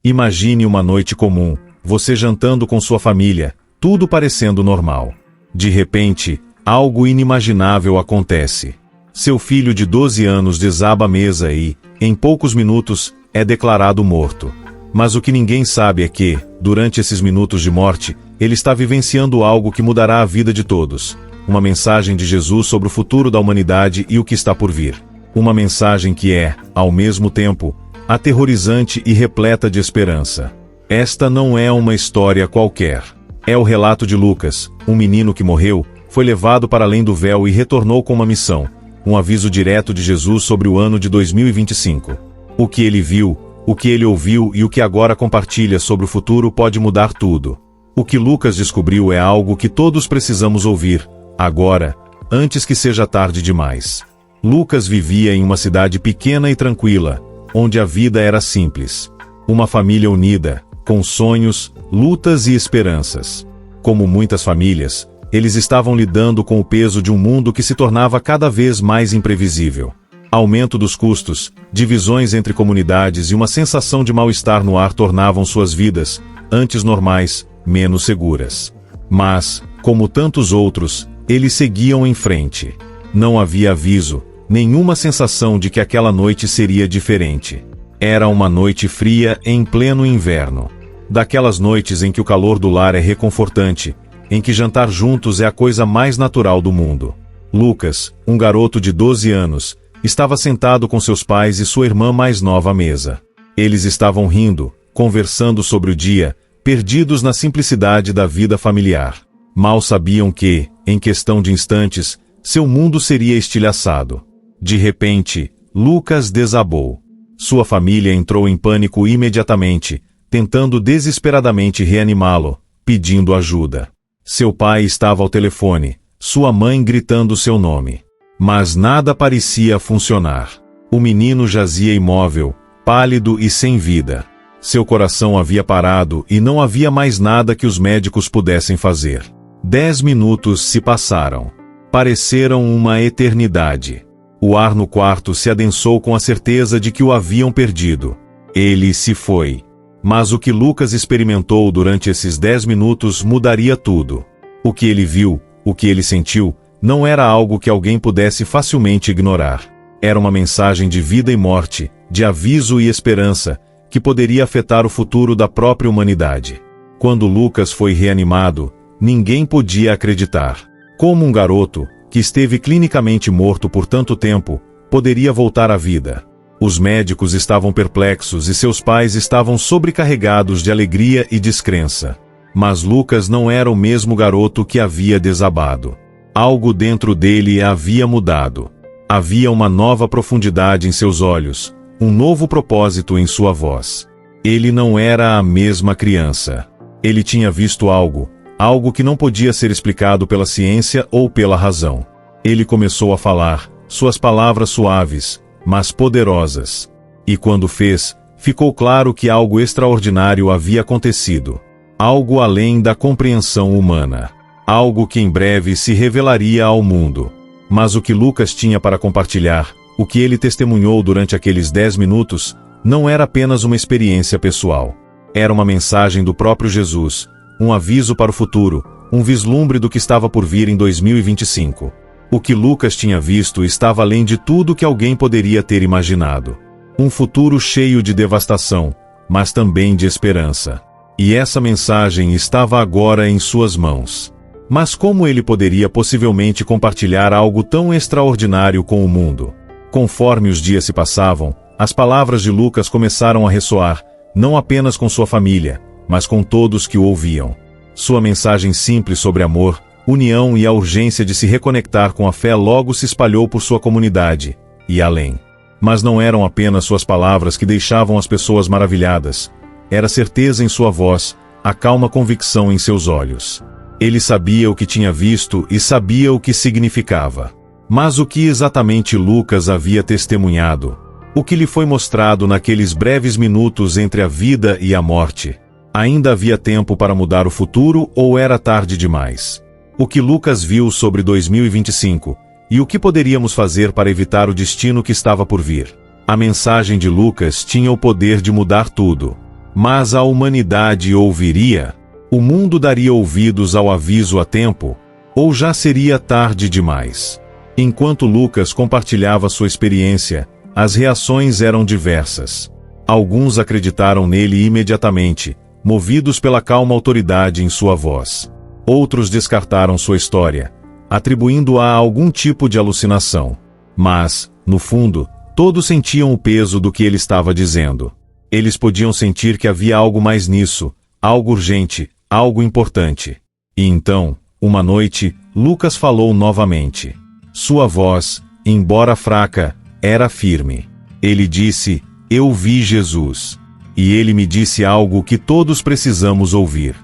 Imagine uma noite comum, você jantando com sua família, tudo parecendo normal. De repente, algo inimaginável acontece. Seu filho de 12 anos desaba a mesa e, em poucos minutos, é declarado morto. Mas o que ninguém sabe é que, durante esses minutos de morte, ele está vivenciando algo que mudará a vida de todos. Uma mensagem de Jesus sobre o futuro da humanidade e o que está por vir. Uma mensagem que é, ao mesmo tempo, aterrorizante e repleta de esperança. Esta não é uma história qualquer. É o relato de Lucas, um menino que morreu, foi levado para além do véu e retornou com uma missão, um aviso direto de Jesus sobre o ano de 2025. O que ele viu, o que ele ouviu e o que agora compartilha sobre o futuro pode mudar tudo. O que Lucas descobriu é algo que todos precisamos ouvir, agora, antes que seja tarde demais. Lucas vivia em uma cidade pequena e tranquila, onde a vida era simples. Uma família unida, com sonhos, lutas e esperanças. Como muitas famílias, eles estavam lidando com o peso de um mundo que se tornava cada vez mais imprevisível. Aumento dos custos, divisões entre comunidades e uma sensação de mal-estar no ar tornavam suas vidas, antes normais, menos seguras. Mas, como tantos outros, eles seguiam em frente. Não havia aviso, nenhuma sensação de que aquela noite seria diferente. Era uma noite fria em pleno inverno. Daquelas noites em que o calor do lar é reconfortante, em que jantar juntos é a coisa mais natural do mundo. Lucas, um garoto de 12 anos, estava sentado com seus pais e sua irmã mais nova à mesa. Eles estavam rindo, conversando sobre o dia, perdidos na simplicidade da vida familiar. Mal sabiam que, em questão de instantes, seu mundo seria estilhaçado. De repente, Lucas desabou. Sua família entrou em pânico imediatamente, tentando desesperadamente reanimá-lo, pedindo ajuda. Seu pai estava ao telefone, sua mãe gritando seu nome. Mas nada parecia funcionar. O menino jazia imóvel, pálido e sem vida. Seu coração havia parado e não havia mais nada que os médicos pudessem fazer. 10 minutos se passaram. Pareceram uma eternidade. O ar no quarto se adensou com a certeza de que o haviam perdido. Ele se foi. Mas o que Lucas experimentou durante esses 10 minutos mudaria tudo. O que ele viu, o que ele sentiu, não era algo que alguém pudesse facilmente ignorar. Era uma mensagem de vida e morte, de aviso e esperança, que poderia afetar o futuro da própria humanidade. Quando Lucas foi reanimado, ninguém podia acreditar. Como um garoto, que esteve clinicamente morto por tanto tempo, poderia voltar à vida. Os médicos estavam perplexos e seus pais estavam sobrecarregados de alegria e descrença. Mas Lucas não era o mesmo garoto que havia desabado. Algo dentro dele havia mudado. Havia uma nova profundidade em seus olhos, um novo propósito em sua voz. Ele não era a mesma criança. Ele tinha visto algo que não podia ser explicado pela ciência ou pela razão. Ele começou a falar, suas palavras suaves, mas poderosas. E quando fez, ficou claro que algo extraordinário havia acontecido. Algo além da compreensão humana. Algo que em breve se revelaria ao mundo. Mas o que Lucas tinha para compartilhar, o que ele testemunhou durante aqueles 10 minutos, não era apenas uma experiência pessoal. Era uma mensagem do próprio Jesus, um aviso para o futuro, um vislumbre do que estava por vir em 2025. O que Lucas tinha visto estava além de tudo que alguém poderia ter imaginado. Um futuro cheio de devastação, mas também de esperança. E essa mensagem estava agora em suas mãos. Mas como ele poderia possivelmente compartilhar algo tão extraordinário com o mundo? Conforme os dias se passavam, as palavras de Lucas começaram a ressoar, não apenas com sua família, mas com todos que o ouviam. Sua mensagem simples sobre amor, união e a urgência de se reconectar com a fé logo se espalhou por sua comunidade, e além. Mas não eram apenas suas palavras que deixavam as pessoas maravilhadas. Era certeza em sua voz, a calma convicção em seus olhos. Ele sabia o que tinha visto e sabia o que significava. Mas o que exatamente Lucas havia testemunhado? O que lhe foi mostrado naqueles breves minutos entre a vida e a morte? Ainda havia tempo para mudar o futuro ou era tarde demais? O que Lucas viu sobre 2025? E o que poderíamos fazer para evitar o destino que estava por vir? A mensagem de Lucas tinha o poder de mudar tudo. Mas a humanidade ouviria? O mundo daria ouvidos ao aviso a tempo? Ou já seria tarde demais? Enquanto Lucas compartilhava sua experiência, as reações eram diversas. Alguns acreditaram nele imediatamente, movidos pela calma autoridade em sua voz. Outros descartaram sua história, atribuindo-a a algum tipo de alucinação. Mas, no fundo, todos sentiam o peso do que ele estava dizendo. Eles podiam sentir que havia algo mais nisso, algo urgente, algo importante. E então, uma noite, Lucas falou novamente. Sua voz, embora fraca, era firme. Ele disse: "Eu vi Jesus. E ele me disse algo que todos precisamos ouvir."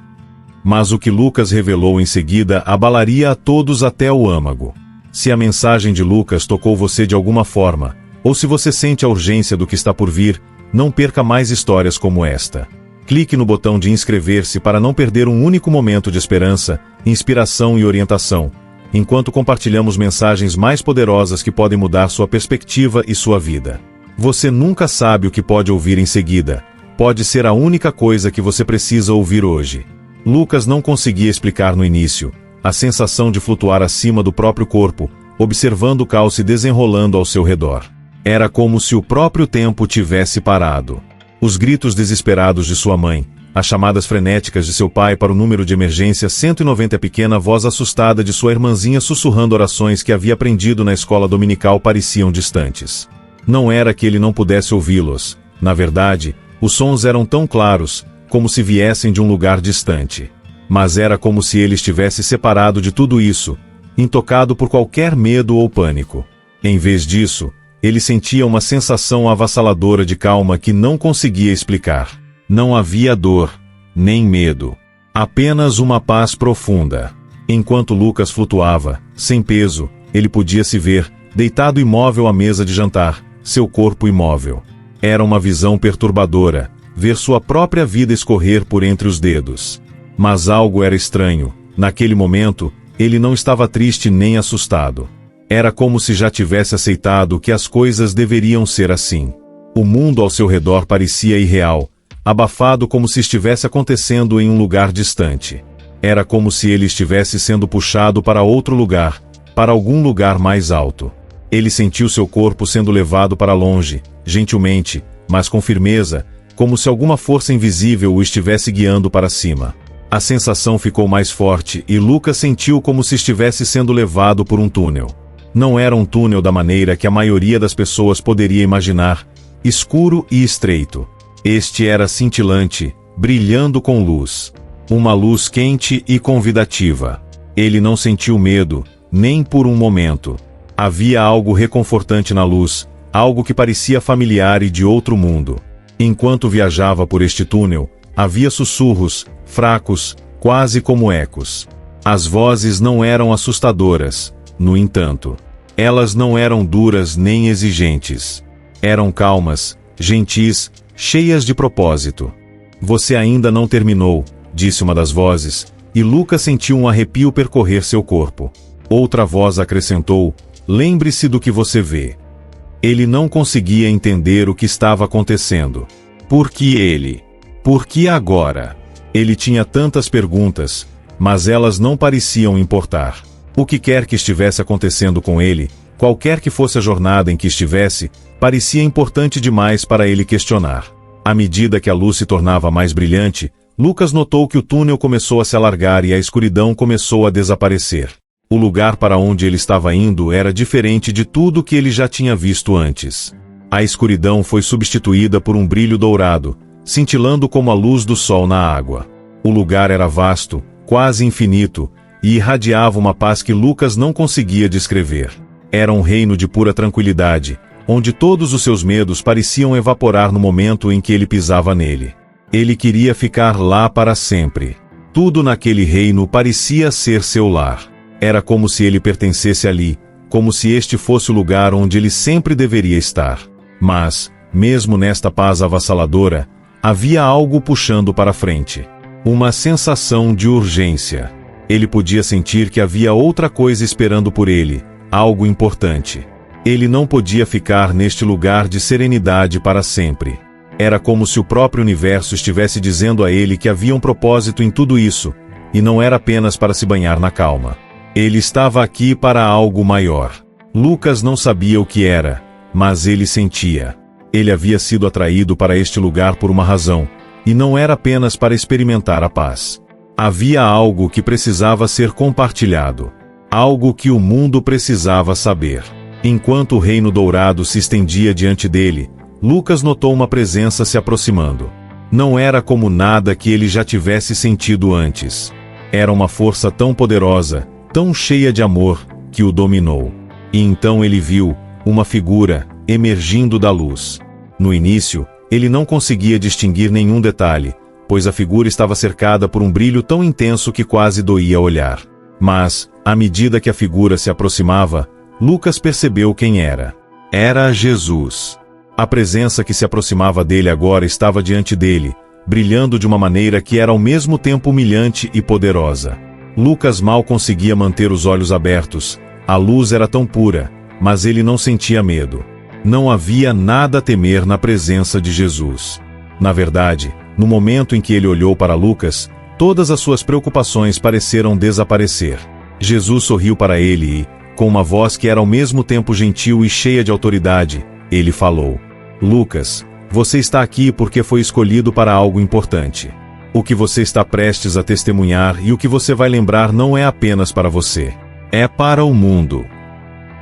Mas o que Lucas revelou em seguida abalaria a todos até o âmago. Se a mensagem de Lucas tocou você de alguma forma, ou se você sente a urgência do que está por vir, não perca mais histórias como esta. Clique no botão de inscrever-se para não perder um único momento de esperança, inspiração e orientação, enquanto compartilhamos mensagens mais poderosas que podem mudar sua perspectiva e sua vida. Você nunca sabe o que pode ouvir em seguida. Pode ser a única coisa que você precisa ouvir hoje. Lucas não conseguia explicar no início a sensação de flutuar acima do próprio corpo, observando o caos se desenrolando ao seu redor. Era como se o próprio tempo tivesse parado. Os gritos desesperados de sua mãe, as chamadas frenéticas de seu pai para o número de emergência 190 e a pequena voz assustada de sua irmãzinha sussurrando orações que havia aprendido na escola dominical pareciam distantes. Não era que ele não pudesse ouvi-los. Na verdade, os sons eram tão claros, como se viessem de um lugar distante. Mas era como se ele estivesse separado de tudo isso, intocado por qualquer medo ou pânico. Em vez disso, ele sentia uma sensação avassaladora de calma que não conseguia explicar. Não havia dor, nem medo. Apenas uma paz profunda. Enquanto Lucas flutuava, sem peso, ele podia se ver, deitado imóvel à mesa de jantar, seu corpo imóvel. Era uma visão perturbadora, ver sua própria vida escorrer por entre os dedos. Mas algo era estranho. Naquele momento, ele não estava triste nem assustado. Era como se já tivesse aceitado que as coisas deveriam ser assim. O mundo ao seu redor parecia irreal, abafado como se estivesse acontecendo em um lugar distante. Era como se ele estivesse sendo puxado para outro lugar, para algum lugar mais alto. Ele sentiu seu corpo sendo levado para longe, gentilmente, mas com firmeza, como se alguma força invisível o estivesse guiando para cima. A sensação ficou mais forte e Lucas sentiu como se estivesse sendo levado por um túnel. Não era um túnel da maneira que a maioria das pessoas poderia imaginar, escuro e estreito. Este era cintilante, brilhando com luz. Uma luz quente e convidativa. Ele não sentiu medo, nem por um momento. Havia algo reconfortante na luz, algo que parecia familiar e de outro mundo. Enquanto viajava por este túnel, havia sussurros, fracos, quase como ecos. As vozes não eram assustadoras, no entanto. Elas não eram duras nem exigentes. Eram calmas, gentis, cheias de propósito. "Você ainda não terminou", disse uma das vozes, e Lucas sentiu um arrepio percorrer seu corpo. Outra voz acrescentou: "Lembre-se do que você vê." Ele não conseguia entender o que estava acontecendo. Por que ele? Por que agora? Ele tinha tantas perguntas, mas elas não pareciam importar. O que quer que estivesse acontecendo com ele, qualquer que fosse a jornada em que estivesse, parecia importante demais para ele questionar. À medida que a luz se tornava mais brilhante, Lucas notou que o túnel começou a se alargar e a escuridão começou a desaparecer. O lugar para onde ele estava indo era diferente de tudo que ele já tinha visto antes. A escuridão foi substituída por um brilho dourado, cintilando como a luz do sol na água. O lugar era vasto, quase infinito, e irradiava uma paz que Lucas não conseguia descrever. Era um reino de pura tranquilidade, onde todos os seus medos pareciam evaporar no momento em que ele pisava nele. Ele queria ficar lá para sempre. Tudo naquele reino parecia ser seu lar. Era como se ele pertencesse ali, como se este fosse o lugar onde ele sempre deveria estar. Mas, mesmo nesta paz avassaladora, havia algo puxando para frente. Uma sensação de urgência. Ele podia sentir que havia outra coisa esperando por ele, algo importante. Ele não podia ficar neste lugar de serenidade para sempre. Era como se o próprio universo estivesse dizendo a ele que havia um propósito em tudo isso, e não era apenas para se banhar na calma. Ele estava aqui para algo maior. Lucas não sabia o que era, mas ele sentia. Ele havia sido atraído para este lugar por uma razão, e não era apenas para experimentar a paz. Havia algo que precisava ser compartilhado. Algo que o mundo precisava saber. Enquanto o reino dourado se estendia diante dele, Lucas notou uma presença se aproximando. Não era como nada que ele já tivesse sentido antes. Era uma força tão poderosa, tão cheia de amor, que o dominou. E então ele viu uma figura emergindo da luz. No início, ele não conseguia distinguir nenhum detalhe, pois a figura estava cercada por um brilho tão intenso que quase doía olhar. Mas, à medida que a figura se aproximava, Lucas percebeu quem era. Era Jesus. A presença que se aproximava dele agora estava diante dele, brilhando de uma maneira que era ao mesmo tempo humilhante e poderosa. Lucas mal conseguia manter os olhos abertos. A luz era tão pura, mas ele não sentia medo. Não havia nada a temer na presença de Jesus. Na verdade, no momento em que ele olhou para Lucas, todas as suas preocupações pareceram desaparecer. Jesus sorriu para ele e, com uma voz que era ao mesmo tempo gentil e cheia de autoridade, ele falou: Lucas, você está aqui porque foi escolhido para algo importante. O que você está prestes a testemunhar e o que você vai lembrar não é apenas para você. É para o mundo.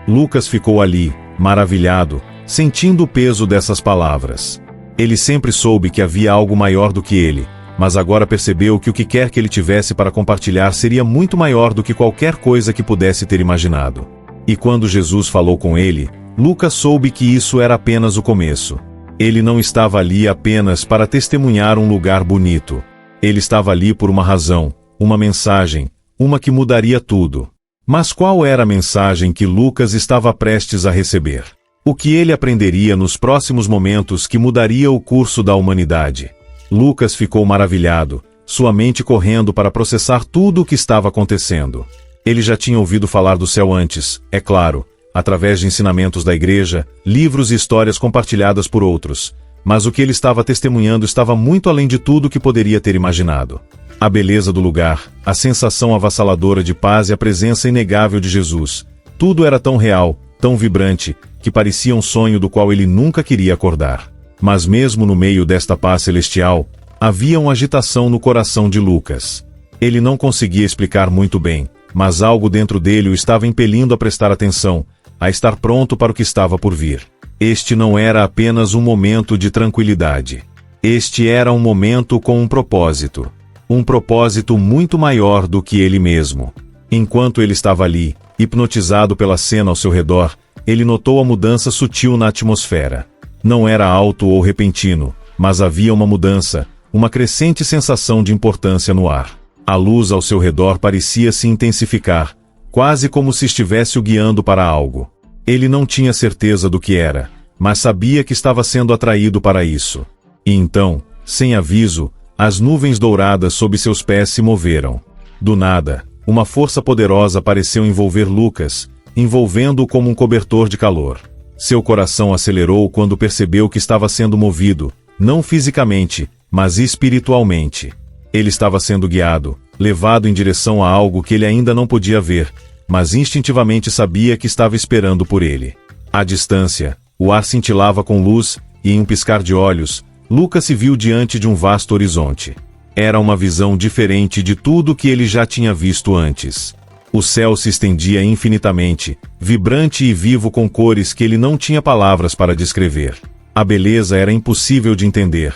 Lucas ficou ali, maravilhado, sentindo o peso dessas palavras. Ele sempre soube que havia algo maior do que ele, mas agora percebeu que o que quer que ele tivesse para compartilhar seria muito maior do que qualquer coisa que pudesse ter imaginado. E quando Jesus falou com ele, Lucas soube que isso era apenas o começo. Ele não estava ali apenas para testemunhar um lugar bonito. Ele estava ali por uma razão, uma mensagem, uma que mudaria tudo. Mas qual era a mensagem que Lucas estava prestes a receber? O que ele aprenderia nos próximos momentos que mudaria o curso da humanidade? Lucas ficou maravilhado, sua mente correndo para processar tudo o que estava acontecendo. Ele já tinha ouvido falar do céu antes, é claro, através de ensinamentos da igreja, livros e histórias compartilhadas por outros. Mas o que ele estava testemunhando estava muito além de tudo que poderia ter imaginado. A beleza do lugar, a sensação avassaladora de paz e a presença inegável de Jesus. Tudo era tão real, tão vibrante, que parecia um sonho do qual ele nunca queria acordar. Mas mesmo no meio desta paz celestial, havia uma agitação no coração de Lucas. Ele não conseguia explicar muito bem, mas algo dentro dele o estava impelindo a prestar atenção, a estar pronto para o que estava por vir. Este não era apenas um momento de tranquilidade. Este era um momento com um propósito. Um propósito muito maior do que ele mesmo. Enquanto ele estava ali, hipnotizado pela cena ao seu redor, ele notou a mudança sutil na atmosfera. Não era alto ou repentino, mas havia uma mudança, uma crescente sensação de importância no ar. A luz ao seu redor parecia se intensificar, quase como se estivesse o guiando para algo. Ele não tinha certeza do que era, mas sabia que estava sendo atraído para isso. E então, sem aviso, as nuvens douradas sob seus pés se moveram. Do nada, uma força poderosa pareceu envolver Lucas, envolvendo-o como um cobertor de calor. Seu coração acelerou quando percebeu que estava sendo movido, não fisicamente, mas espiritualmente. Ele estava sendo guiado, levado em direção a algo que ele ainda não podia ver, mas instintivamente sabia que estava esperando por ele. À distância, o ar cintilava com luz, e em um piscar de olhos, Lucas se viu diante de um vasto horizonte. Era uma visão diferente de tudo que ele já tinha visto antes. O céu se estendia infinitamente, vibrante e vivo com cores que ele não tinha palavras para descrever. A beleza era impossível de entender.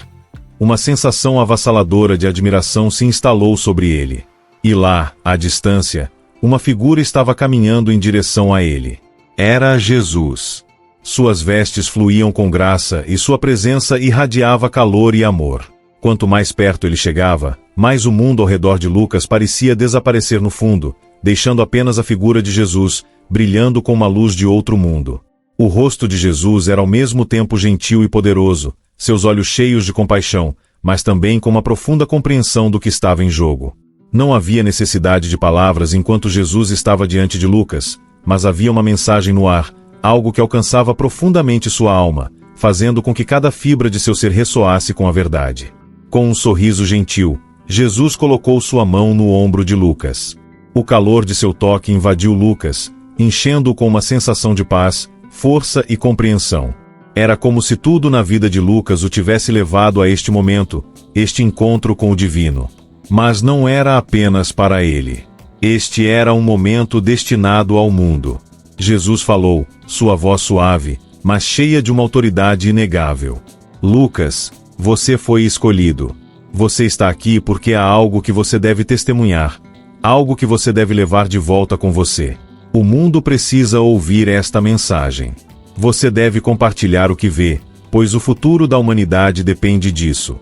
Uma sensação avassaladora de admiração se instalou sobre ele. E lá, à distância, uma figura estava caminhando em direção a ele. Era Jesus. Suas vestes fluíam com graça e sua presença irradiava calor e amor. Quanto mais perto ele chegava, mais o mundo ao redor de Lucas parecia desaparecer no fundo, deixando apenas a figura de Jesus, brilhando com uma luz de outro mundo. O rosto de Jesus era ao mesmo tempo gentil e poderoso, seus olhos cheios de compaixão, mas também com uma profunda compreensão do que estava em jogo. Não havia necessidade de palavras enquanto Jesus estava diante de Lucas, mas havia uma mensagem no ar, algo que alcançava profundamente sua alma, fazendo com que cada fibra de seu ser ressoasse com a verdade. Com um sorriso gentil, Jesus colocou sua mão no ombro de Lucas. O calor de seu toque invadiu Lucas, enchendo-o com uma sensação de paz, força e compreensão. Era como se tudo na vida de Lucas o tivesse levado a este momento, este encontro com o divino. Mas não era apenas para ele. Este era um momento destinado ao mundo. Jesus falou, sua voz suave, mas cheia de uma autoridade inegável. Lucas, você foi escolhido. Você está aqui porque há algo que você deve testemunhar, algo que você deve levar de volta com você. O mundo precisa ouvir esta mensagem. Você deve compartilhar o que vê, pois o futuro da humanidade depende disso.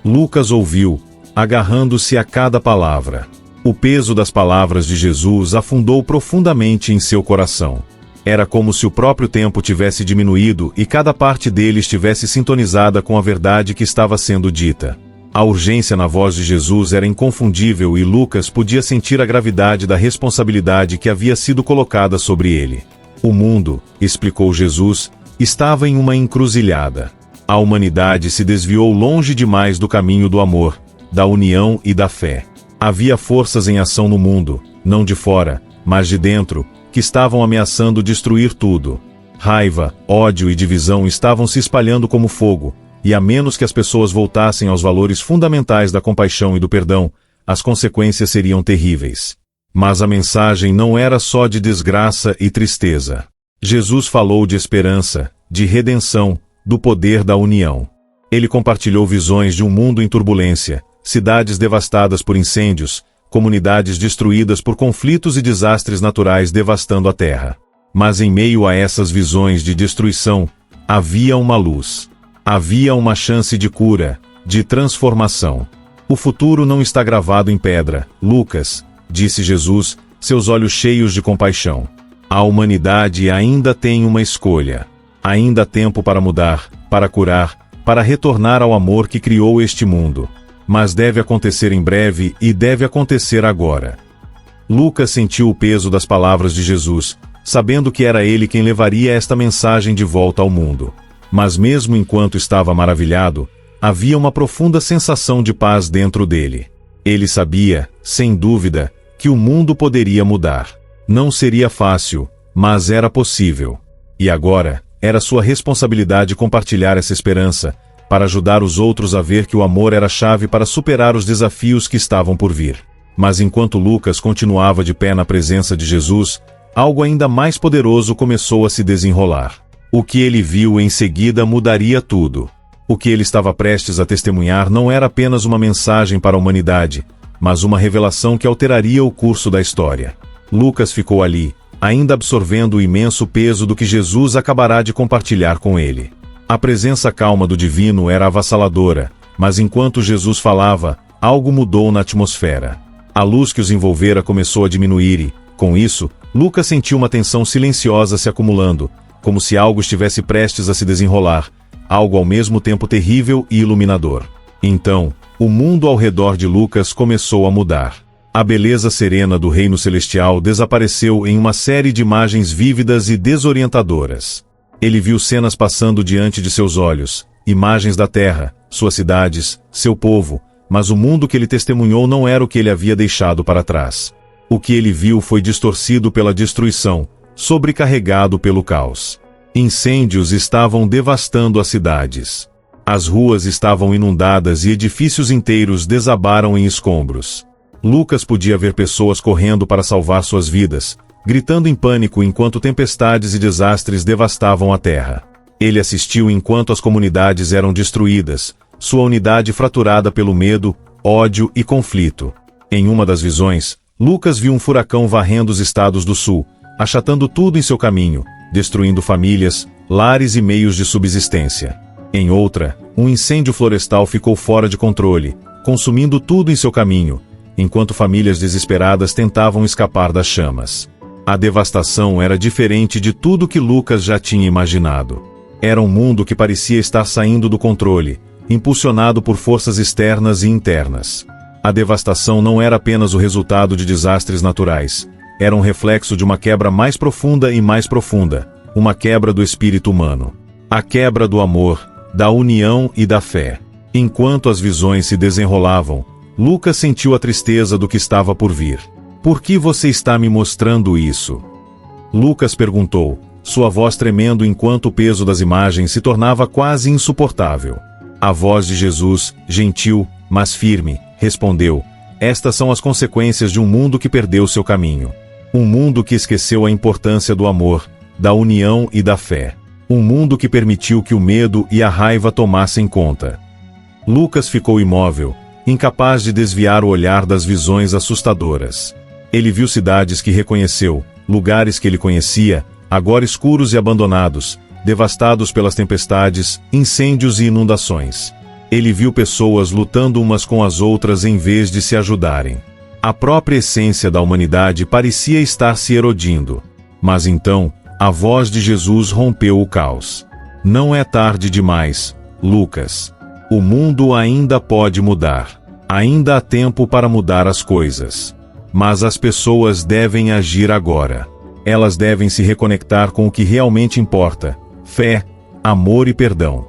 Lucas ouviu, agarrando-se a cada palavra. O peso das palavras de Jesus afundou profundamente em seu coração. Era como se o próprio tempo tivesse diminuído e cada parte dele estivesse sintonizada com a verdade que estava sendo dita. A urgência na voz de Jesus era inconfundível e Lucas podia sentir a gravidade da responsabilidade que havia sido colocada sobre ele. O mundo, explicou Jesus, estava em uma encruzilhada. A humanidade se desviou longe demais do caminho do amor, da união e da fé. Havia forças em ação no mundo, não de fora, mas de dentro, que estavam ameaçando destruir tudo. Raiva, ódio e divisão estavam se espalhando como fogo, e a menos que as pessoas voltassem aos valores fundamentais da compaixão e do perdão, as consequências seriam terríveis. Mas a mensagem não era só de desgraça e tristeza. Jesus falou de esperança, de redenção, do poder da união. Ele compartilhou visões de um mundo em turbulência, cidades devastadas por incêndios, comunidades destruídas por conflitos e desastres naturais devastando a terra. Mas em meio a essas visões de destruição, havia uma luz. Havia uma chance de cura, de transformação. O futuro não está gravado em pedra, Lucas, disse Jesus, seus olhos cheios de compaixão. A humanidade ainda tem uma escolha. Ainda há tempo para mudar, para curar, para retornar ao amor que criou este mundo. Mas deve acontecer em breve e deve acontecer agora. Lucas sentiu o peso das palavras de Jesus, sabendo que era ele quem levaria esta mensagem de volta ao mundo. Mas mesmo enquanto estava maravilhado, havia uma profunda sensação de paz dentro dele. Ele sabia, sem dúvida, que o mundo poderia mudar. Não seria fácil, mas era possível. E agora, era sua responsabilidade compartilhar essa esperança, para ajudar os outros a ver que o amor era a chave para superar os desafios que estavam por vir. Mas enquanto Lucas continuava de pé na presença de Jesus, algo ainda mais poderoso começou a se desenrolar. O que ele viu em seguida mudaria tudo. O que ele estava prestes a testemunhar não era apenas uma mensagem para a humanidade, mas uma revelação que alteraria o curso da história. Lucas ficou ali, ainda absorvendo o imenso peso do que Jesus acabará de compartilhar com ele. A presença calma do divino era avassaladora, mas enquanto Jesus falava, algo mudou na atmosfera. A luz que os envolvera começou a diminuir e, com isso, Lucas sentiu uma tensão silenciosa se acumulando, como se algo estivesse prestes a se desenrolar, algo ao mesmo tempo terrível e iluminador. Então, o mundo ao redor de Lucas começou a mudar. A beleza serena do reino celestial desapareceu em uma série de imagens vívidas e desorientadoras. Ele viu cenas passando diante de seus olhos, imagens da terra, suas cidades, seu povo, mas o mundo que ele testemunhou não era o que ele havia deixado para trás. O que ele viu foi distorcido pela destruição, sobrecarregado pelo caos. Incêndios estavam devastando as cidades. As ruas estavam inundadas e edifícios inteiros desabaram em escombros. Lucas podia ver pessoas correndo para salvar suas vidas, gritando em pânico enquanto tempestades e desastres devastavam a terra. Ele assistiu enquanto as comunidades eram destruídas, sua unidade fraturada pelo medo, ódio e conflito. Em uma das visões, Lucas viu um furacão varrendo os estados do sul, achatando tudo em seu caminho, destruindo famílias, lares e meios de subsistência. Em outra, um incêndio florestal ficou fora de controle, consumindo tudo em seu caminho, enquanto famílias desesperadas tentavam escapar das chamas. A devastação era diferente de tudo que Lucas já tinha imaginado. Era um mundo que parecia estar saindo do controle, impulsionado por forças externas e internas. A devastação não era apenas o resultado de desastres naturais, era um reflexo de uma quebra mais profunda e mais profunda, uma quebra do espírito humano. A quebra do amor, da união e da fé. Enquanto as visões se desenrolavam, Lucas sentiu a tristeza do que estava por vir. Por que você está me mostrando isso? Lucas perguntou, sua voz tremendo enquanto o peso das imagens se tornava quase insuportável. A voz de Jesus, gentil, mas firme, respondeu, estas são as consequências de um mundo que perdeu seu caminho. Um mundo que esqueceu a importância do amor, da união e da fé. Um mundo que permitiu que o medo e a raiva tomassem conta. Lucas ficou imóvel, incapaz de desviar o olhar das visões assustadoras. Ele viu cidades que reconheceu, lugares que ele conhecia, agora escuros e abandonados, devastados pelas tempestades, incêndios e inundações. Ele viu pessoas lutando umas com as outras em vez de se ajudarem. A própria essência da humanidade parecia estar se erodindo. Mas então, a voz de Jesus rompeu o caos. Não é tarde demais, Lucas. O mundo ainda pode mudar. Ainda há tempo para mudar as coisas. Mas as pessoas devem agir agora. Elas devem se reconectar com o que realmente importa: fé, amor e perdão.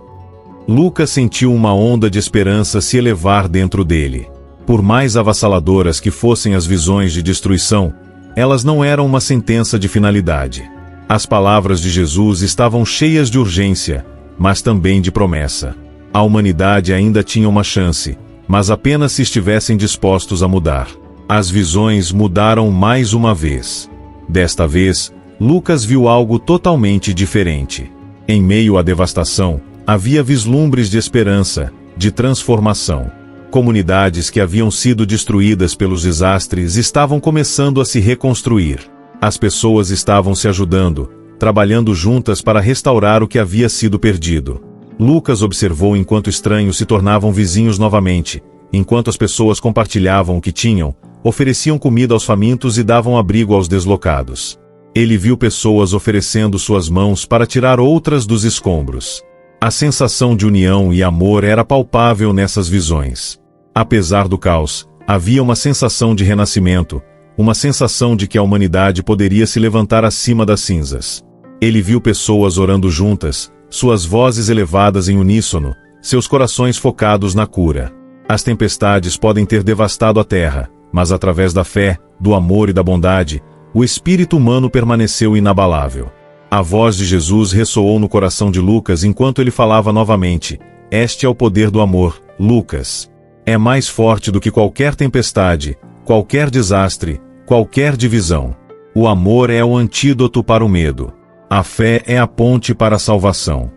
Lucas sentiu uma onda de esperança se elevar dentro dele. Por mais avassaladoras que fossem as visões de destruição, elas não eram uma sentença de finalidade. As palavras de Jesus estavam cheias de urgência, mas também de promessa. A humanidade ainda tinha uma chance, mas apenas se estivessem dispostos a mudar. As visões mudaram mais uma vez. Desta vez, Lucas viu algo totalmente diferente. Em meio à devastação, havia vislumbres de esperança, de transformação. Comunidades que haviam sido destruídas pelos desastres estavam começando a se reconstruir. As pessoas estavam se ajudando, trabalhando juntas para restaurar o que havia sido perdido. Lucas observou enquanto estranhos se tornavam vizinhos novamente, enquanto as pessoas compartilhavam o que tinham, ofereciam comida aos famintos e davam abrigo aos deslocados. Ele viu pessoas oferecendo suas mãos para tirar outras dos escombros. A sensação de união e amor era palpável nessas visões. Apesar do caos, havia uma sensação de renascimento, uma sensação de que a humanidade poderia se levantar acima das cinzas. Ele viu pessoas orando juntas, suas vozes elevadas em uníssono, seus corações focados na cura. As tempestades podem ter devastado a terra, mas através da fé, do amor e da bondade, o espírito humano permaneceu inabalável. A voz de Jesus ressoou no coração de Lucas enquanto ele falava novamente, este é o poder do amor, Lucas. É mais forte do que qualquer tempestade, qualquer desastre, qualquer divisão. O amor é o antídoto para o medo. A fé é a ponte para a salvação.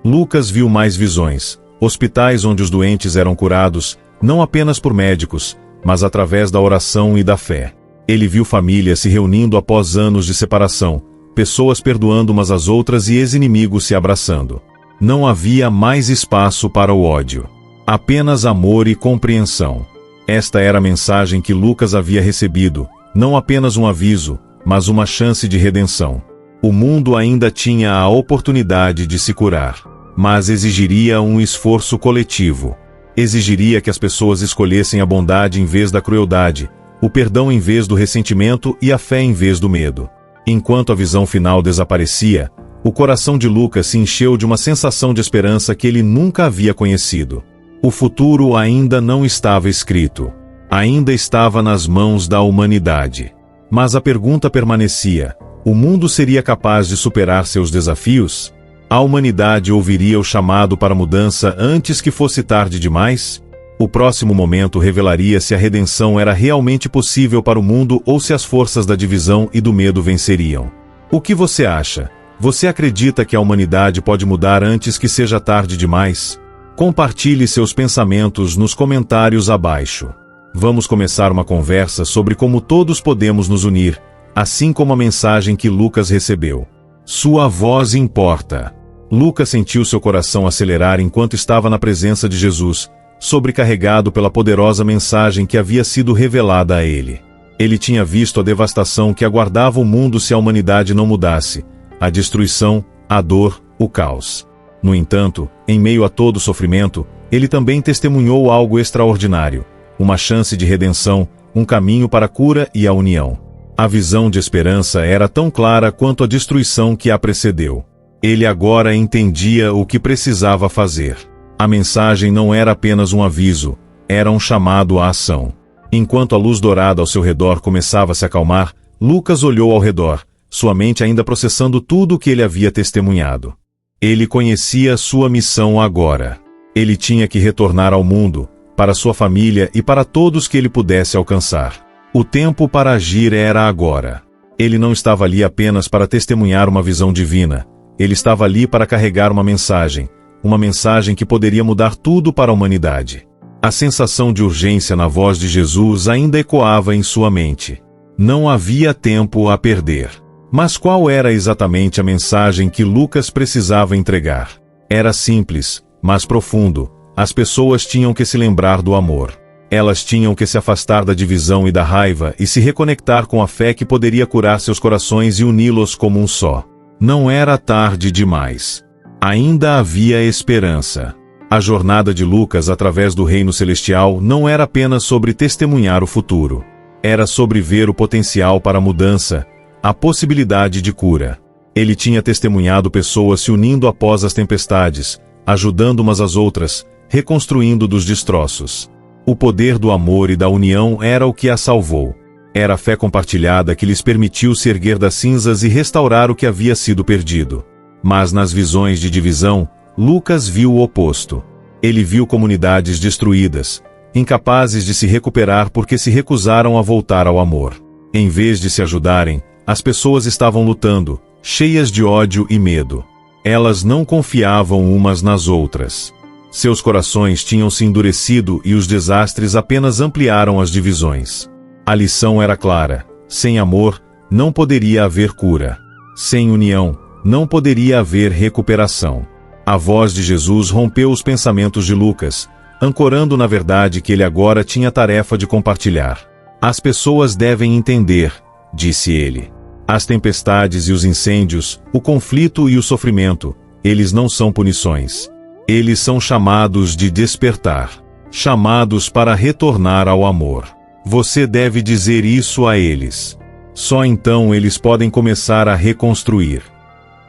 Lucas viu mais visões, hospitais onde os doentes eram curados, não apenas por médicos, mas através da oração e da fé. Ele viu famílias se reunindo após anos de separação, pessoas perdoando umas às outras e ex-inimigos se abraçando. Não havia mais espaço para o ódio. Apenas amor e compreensão. Esta era a mensagem que Lucas havia recebido, não apenas um aviso, mas uma chance de redenção. O mundo ainda tinha a oportunidade de se curar, mas exigiria um esforço coletivo. Exigiria que as pessoas escolhessem a bondade em vez da crueldade, o perdão em vez do ressentimento e a fé em vez do medo. Enquanto a visão final desaparecia, o coração de Lucas se encheu de uma sensação de esperança que ele nunca havia conhecido. O futuro ainda não estava escrito. Ainda estava nas mãos da humanidade. Mas a pergunta permanecia: o mundo seria capaz de superar seus desafios? A humanidade ouviria o chamado para mudança antes que fosse tarde demais? O próximo momento revelaria se a redenção era realmente possível para o mundo ou se as forças da divisão e do medo venceriam. O que você acha? Você acredita que a humanidade pode mudar antes que seja tarde demais? Compartilhe seus pensamentos nos comentários abaixo. Vamos começar uma conversa sobre como todos podemos nos unir, assim como a mensagem que Lucas recebeu. Sua voz importa. Lucas sentiu seu coração acelerar enquanto estava na presença de Jesus, sobrecarregado pela poderosa mensagem que havia sido revelada a ele. Ele tinha visto a devastação que aguardava o mundo se a humanidade não mudasse, a destruição, a dor, o caos. No entanto, em meio a todo o sofrimento, ele também testemunhou algo extraordinário, uma chance de redenção, um caminho para a cura e a união. A visão de esperança era tão clara quanto a destruição que a precedeu. Ele agora entendia o que precisava fazer. A mensagem não era apenas um aviso, era um chamado à ação. Enquanto a luz dourada ao seu redor começava a se acalmar, Lucas olhou ao redor, sua mente ainda processando tudo o que ele havia testemunhado. Ele conhecia sua missão agora. Ele tinha que retornar ao mundo, para sua família e para todos que ele pudesse alcançar. O tempo para agir era agora. Ele não estava ali apenas para testemunhar uma visão divina. Ele estava ali para carregar uma mensagem que poderia mudar tudo para a humanidade. A sensação de urgência na voz de Jesus ainda ecoava em sua mente. Não havia tempo a perder. Mas qual era exatamente a mensagem que Lucas precisava entregar? Era simples, mas profundo. As pessoas tinham que se lembrar do amor. Elas tinham que se afastar da divisão e da raiva e se reconectar com a fé que poderia curar seus corações e uni-los como um só. Não era tarde demais. Ainda havia esperança. A jornada de Lucas através do reino celestial não era apenas sobre testemunhar o futuro. Era sobre ver o potencial para a mudança, a possibilidade de cura. Ele tinha testemunhado pessoas se unindo após as tempestades, ajudando umas às outras, reconstruindo dos destroços. O poder do amor e da união era o que a salvou. Era a fé compartilhada que lhes permitiu se erguer das cinzas e restaurar o que havia sido perdido. Mas nas visões de divisão, Lucas viu o oposto. Ele viu comunidades destruídas, incapazes de se recuperar porque se recusaram a voltar ao amor. Em vez de se ajudarem, as pessoas estavam lutando, cheias de ódio e medo. Elas não confiavam umas nas outras. Seus corações tinham se endurecido e os desastres apenas ampliaram as divisões. A lição era clara: sem amor, não poderia haver cura. Sem união, não poderia haver recuperação. A voz de Jesus rompeu os pensamentos de Lucas, ancorando na verdade que ele agora tinha a tarefa de compartilhar. As pessoas devem entender, disse ele. As tempestades e os incêndios, o conflito e o sofrimento, eles não são punições. Eles são chamados de despertar, chamados para retornar ao amor. Você deve dizer isso a eles. Só então eles podem começar a reconstruir.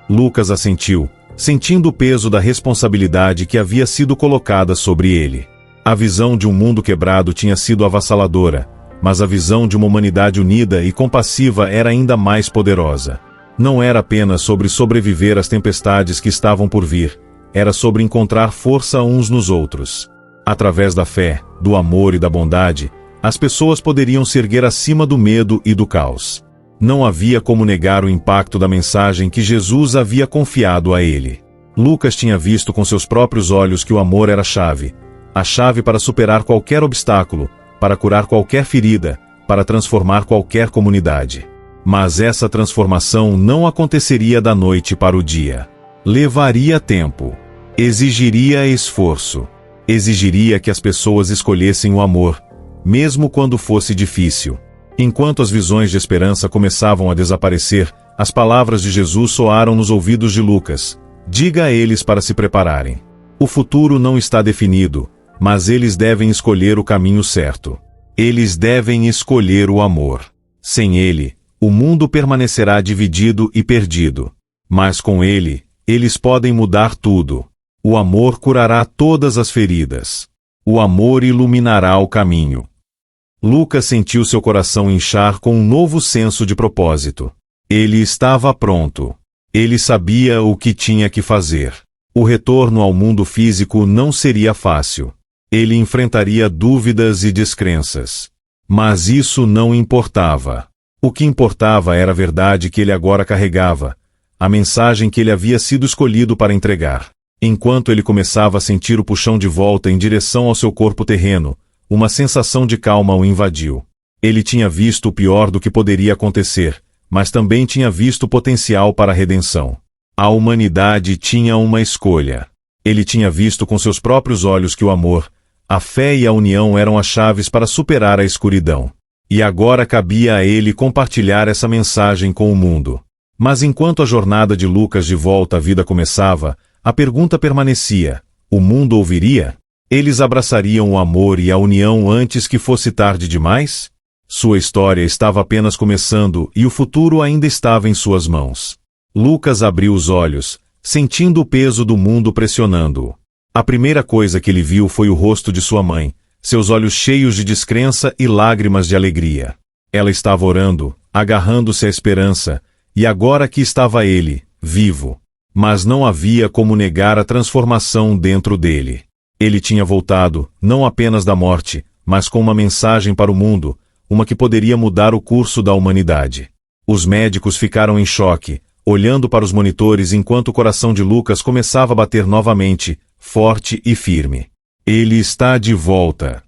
Lucas assentiu, sentindo o peso da responsabilidade que havia sido colocada sobre ele. A visão de um mundo quebrado tinha sido avassaladora, mas a visão de uma humanidade unida e compassiva era ainda mais poderosa. Não era apenas sobre sobreviver às tempestades que estavam por vir, era sobre encontrar força uns nos outros. Através da fé, do amor e da bondade, as pessoas poderiam se erguer acima do medo e do caos. Não havia como negar o impacto da mensagem que Jesus havia confiado a ele. Lucas tinha visto com seus próprios olhos que o amor era a chave para superar qualquer obstáculo, para curar qualquer ferida, para transformar qualquer comunidade. Mas essa transformação não aconteceria da noite para o dia. Levaria tempo. Exigiria esforço. Exigiria que as pessoas escolhessem o amor, mesmo quando fosse difícil. Enquanto as visões de esperança começavam a desaparecer, as palavras de Jesus soaram nos ouvidos de Lucas. Diga a eles para se prepararem. O futuro não está definido, mas eles devem escolher o caminho certo. Eles devem escolher o amor. Sem ele, o mundo permanecerá dividido e perdido. Mas com ele, eles podem mudar tudo. O amor curará todas as feridas. O amor iluminará o caminho. Lucas sentiu seu coração inchar com um novo senso de propósito. Ele estava pronto. Ele sabia o que tinha que fazer. O retorno ao mundo físico não seria fácil. Ele enfrentaria dúvidas e descrenças. Mas isso não importava. O que importava era a verdade que ele agora carregava, a mensagem que ele havia sido escolhido para entregar. Enquanto ele começava a sentir o puxão de volta em direção ao seu corpo terreno, uma sensação de calma o invadiu. Ele tinha visto o pior do que poderia acontecer, mas também tinha visto o potencial para a redenção. A humanidade tinha uma escolha. Ele tinha visto com seus próprios olhos que o amor, a fé e a união eram as chaves para superar a escuridão. E agora cabia a ele compartilhar essa mensagem com o mundo. Mas enquanto a jornada de Lucas de volta à vida começava, a pergunta permanecia: o mundo ouviria? Eles abraçariam o amor e a união antes que fosse tarde demais? Sua história estava apenas começando e o futuro ainda estava em suas mãos. Lucas abriu os olhos, sentindo o peso do mundo pressionando-o. A primeira coisa que ele viu foi o rosto de sua mãe, seus olhos cheios de descrença e lágrimas de alegria. Ela estava orando, agarrando-se à esperança, e agora aqui estava ele, vivo. Mas não havia como negar a transformação dentro dele. Ele tinha voltado, não apenas da morte, mas com uma mensagem para o mundo, uma que poderia mudar o curso da humanidade. Os médicos ficaram em choque, olhando para os monitores enquanto o coração de Lucas começava a bater novamente, forte e firme. Ele está de volta.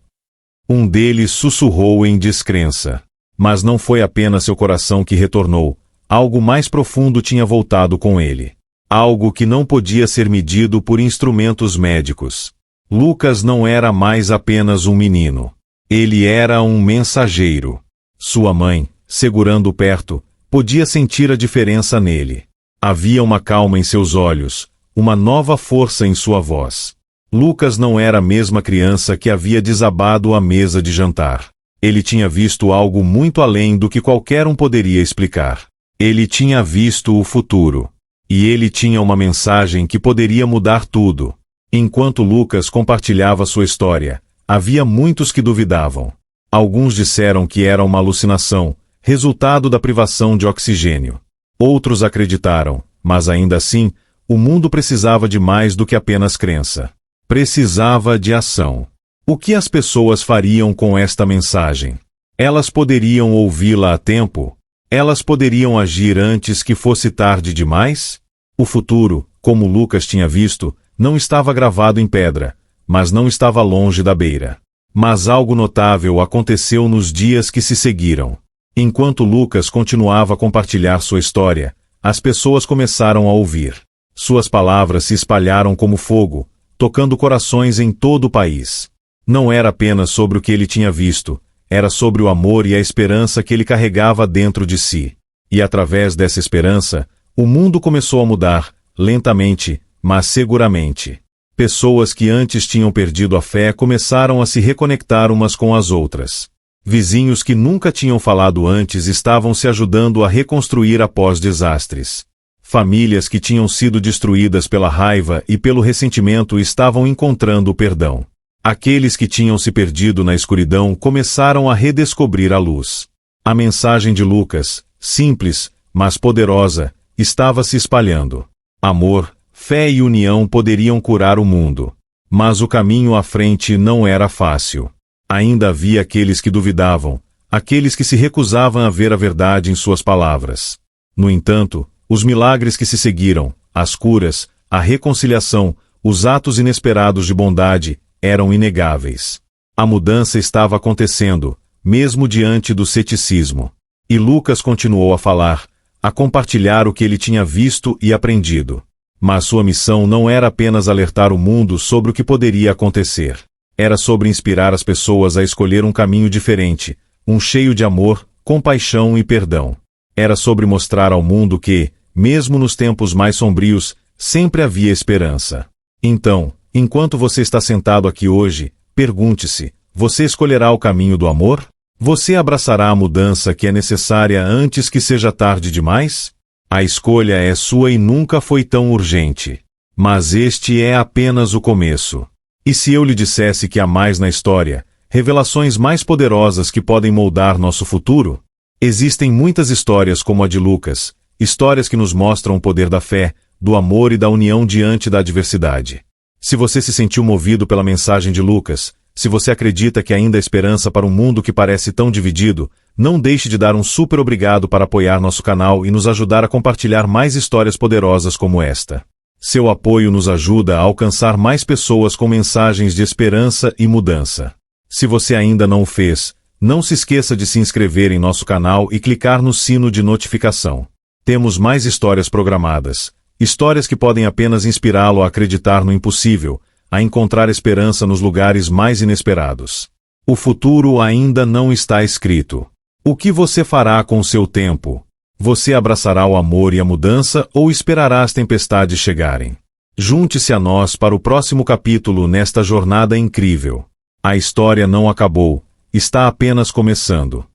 Um deles sussurrou em descrença. Mas não foi apenas seu coração que retornou, algo mais profundo tinha voltado com ele. Algo que não podia ser medido por instrumentos médicos. Lucas não era mais apenas um menino. Ele era um mensageiro. Sua mãe, segurando-o perto, podia sentir a diferença nele. Havia uma calma em seus olhos, uma nova força em sua voz. Lucas não era a mesma criança que havia desabado à mesa de jantar. Ele tinha visto algo muito além do que qualquer um poderia explicar. Ele tinha visto o futuro. E ele tinha uma mensagem que poderia mudar tudo. Enquanto Lucas compartilhava sua história, havia muitos que duvidavam. Alguns disseram que era uma alucinação, resultado da privação de oxigênio. Outros acreditaram, mas ainda assim, o mundo precisava de mais do que apenas crença. Precisava de ação. O que as pessoas fariam com esta mensagem? Elas poderiam ouvi-la a tempo? Elas poderiam agir antes que fosse tarde demais? O futuro, como Lucas tinha visto, não estava gravado em pedra, mas não estava longe da beira. Mas algo notável aconteceu nos dias que se seguiram. Enquanto Lucas continuava a compartilhar sua história, as pessoas começaram a ouvir. Suas palavras se espalharam como fogo, tocando corações em todo o país. Não era apenas sobre o que ele tinha visto, era sobre o amor e a esperança que ele carregava dentro de si. E através dessa esperança, o mundo começou a mudar, lentamente, mas seguramente. Pessoas que antes tinham perdido a fé começaram a se reconectar umas com as outras. Vizinhos que nunca tinham falado antes estavam se ajudando a reconstruir após desastres. Famílias que tinham sido destruídas pela raiva e pelo ressentimento estavam encontrando o perdão. Aqueles que tinham se perdido na escuridão começaram a redescobrir a luz. A mensagem de Lucas, simples, mas poderosa, estava se espalhando. Amor, fé e união poderiam curar o mundo. Mas o caminho à frente não era fácil. Ainda havia aqueles que duvidavam, aqueles que se recusavam a ver a verdade em suas palavras. No entanto, os milagres que se seguiram, as curas, a reconciliação, os atos inesperados de bondade, eram inegáveis. A mudança estava acontecendo, mesmo diante do ceticismo. E Lucas continuou a falar, a compartilhar o que ele tinha visto e aprendido. Mas sua missão não era apenas alertar o mundo sobre o que poderia acontecer. Era sobre inspirar as pessoas a escolher um caminho diferente, um cheio de amor, compaixão e perdão. Era sobre mostrar ao mundo que, mesmo nos tempos mais sombrios, sempre havia esperança. Então, enquanto você está sentado aqui hoje, pergunte-se, você escolherá o caminho do amor? Você abraçará a mudança que é necessária antes que seja tarde demais? A escolha é sua e nunca foi tão urgente. Mas este é apenas o começo. E se eu lhe dissesse que há mais na história, revelações mais poderosas que podem moldar nosso futuro? Existem muitas histórias como a de Lucas, histórias que nos mostram o poder da fé, do amor e da união diante da adversidade. Se você se sentiu movido pela mensagem de Lucas, se você acredita que ainda há esperança para um mundo que parece tão dividido, não deixe de dar um super obrigado para apoiar nosso canal e nos ajudar a compartilhar mais histórias poderosas como esta. Seu apoio nos ajuda a alcançar mais pessoas com mensagens de esperança e mudança. Se você ainda não o fez, não se esqueça de se inscrever em nosso canal e clicar no sino de notificação. Temos mais histórias programadas, histórias que podem apenas inspirá-lo a acreditar no impossível, a encontrar esperança nos lugares mais inesperados. O futuro ainda não está escrito. O que você fará com seu tempo? Você abraçará o amor e a mudança ou esperará as tempestades chegarem? Junte-se a nós para o próximo capítulo nesta jornada incrível. A história não acabou, está apenas começando.